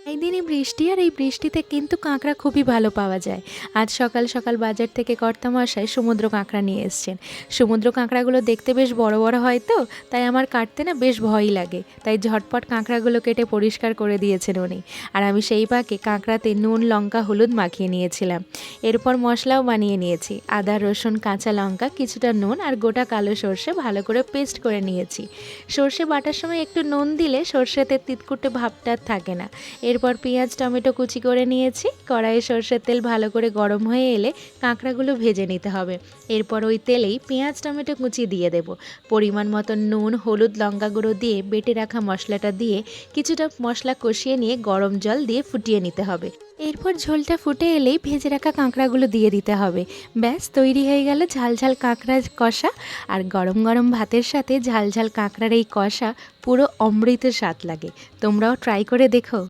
একদিনই বৃষ্টি আর এই বৃষ্টিতে কিন্তু কাঁকড়া খুবই ভালো পাওয়া যায়। আজ সকাল সকাল বাজার থেকে কর্তামশাই সমুদ্র কাঁকড়া নিয়ে এসছেন। সমুদ্র কাঁকড়াগুলো দেখতে বেশ বড় বড় হয় তো, তাই আমার কাটতে না বেশ ভয়ই লাগে। তাই ঝটপট কাঁকড়াগুলো কেটে পরিষ্কার করে দিয়েছেন উনি। আর আমি সেই পাকে কাঁকড়াতে নুন লঙ্কা হলুদ মাখিয়ে নিয়েছিলাম। এরপর মশলাও বানিয়ে নিয়েছি। আদা রসুন কাঁচা লঙ্কা কিছুটা নুন আর গোটা কালো সর্ষে ভালো করে পেস্ট করে নিয়েছি। সর্ষে বাটার সময় একটু নুন দিলে সর্ষেতে তিতকুটে ভাবটা আর থাকে না। এরপর পেঁয়াজ টমেটো কুচি করে নিয়েছি। কড়াইয়ে সরষের তেল ভালো করে গরম হয়ে এলে কাঁকড়াগুলো ভেজে নিতে হবে। এরপর ওই তেলেই পেঁয়াজ টমেটো কুচি দিয়ে দেব। পরিমাণ মতো নুন হলুদ লঙ্কা গুঁড়ো দিয়ে বেটে রাখা মশলাটা দিয়ে কিছুটা মশলা কষিয়ে নিয়ে গরম জল দিয়ে ফুটিয়ে নিতে হবে। এরপর ঝোলটা ফুটে এলেই ভেজে রাখা কাঁকড়াগুলো দিয়ে দিতে হবে। ব্যাস তৈরি হয়ে গেল ঝাল ঝাল কাঁকড়া কষা। আর গরম গরম ভাতের সাথে ঝাল ঝাল কাঁকড়ার এই কষা পুরো অমৃতের স্বাদ লাগে। তোমরাও ট্রাই করে দেখো।